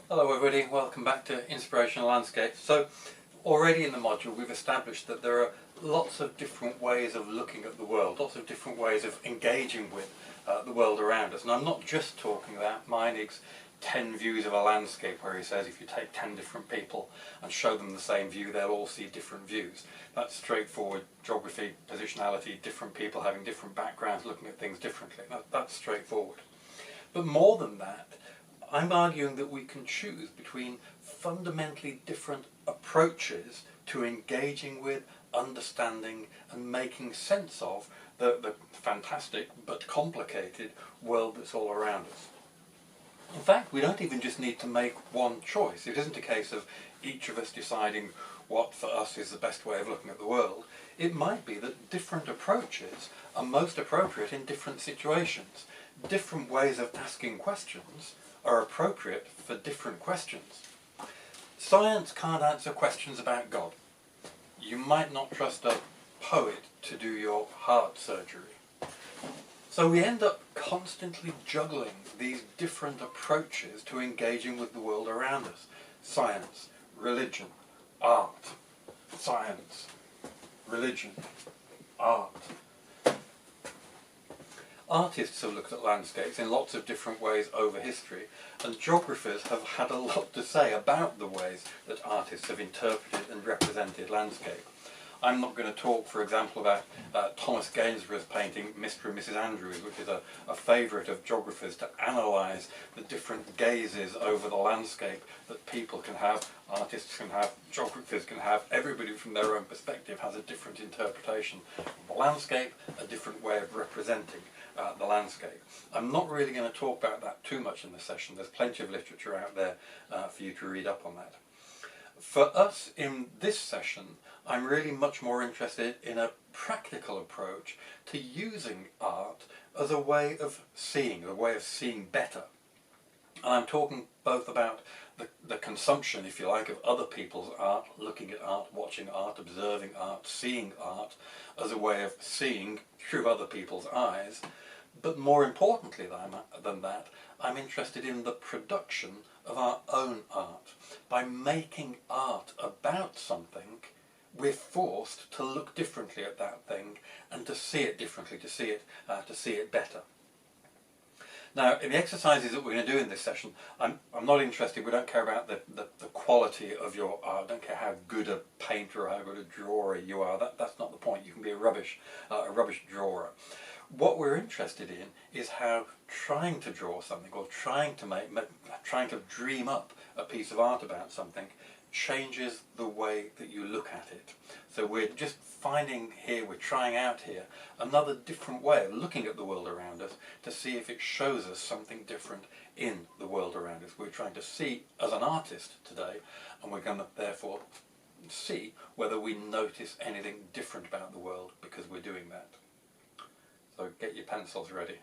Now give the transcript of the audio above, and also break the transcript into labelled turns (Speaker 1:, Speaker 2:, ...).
Speaker 1: Hello everybody, welcome back to Inspirational Landscapes. So already in the module we've established that there are lots of different ways of looking at the world, lots of different ways of engaging with the world around us. And I'm not just talking about Meinig's 10 views of a landscape, where he says if you take 10 different people and show them the same view, they'll all see different views. That's straightforward geography, positionality, different people having different backgrounds, looking at things differently. That's straightforward. But more than that, I'm arguing that we can choose between fundamentally different approaches to engaging with, understanding and making sense of the fantastic but complicated world that's all around us. In fact, we don't even just need to make one choice. It isn't a case of each of us deciding what for us is the best way of looking at the world. It might be that different approaches are most appropriate in different situations. Different ways of asking questions are appropriate for different questions. Science can't answer questions about God. You might not trust a poet to do your heart surgery. So we end up constantly juggling these different approaches to engaging with the world around us. Science, religion, art. Science, religion, art. Artists have looked at landscapes in lots of different ways over history, and geographers have had a lot to say about the ways that artists have interpreted and represented landscape. I'm not going to talk, for example, about Thomas Gainsborough's painting Mr. and Mrs. Andrews, which is a favourite of geographers to analyse the different gazes over the landscape that people can have, artists can have, geographers can have. Everybody from their own perspective has a different interpretation of the landscape, a different way of representing the landscape. I'm not really going to talk about that too much in this session. There's plenty of literature out there for you to read up on that. For us in this session, I'm really much more interested in a practical approach to using art as a way of seeing better. And I'm talking both about the consumption, if you like, of other people's art, looking at art, watching art, observing art, seeing art as a way of seeing through other people's eyes. But more importantly than that, I'm interested in the production of our own art. By making art about something, we're forced to look differently at that thing and to see it differently, to see it better. Now, in the exercises that we're going to do in this session, I'm not interested, we don't care about the quality of your art, I don't care how good a painter or how good a drawer you are, that's not the point. You can be a rubbish drawer. What we're interested in is how trying to draw something or trying to dream up a piece of art about something changes the way that you look at it. So we're just we're trying out here another different way of looking at the world around us to see if it shows us something different in the world around us. We're trying to see as an artist today, and we're going to therefore see whether we notice anything different about the world because we're doing that. So get your pencils ready.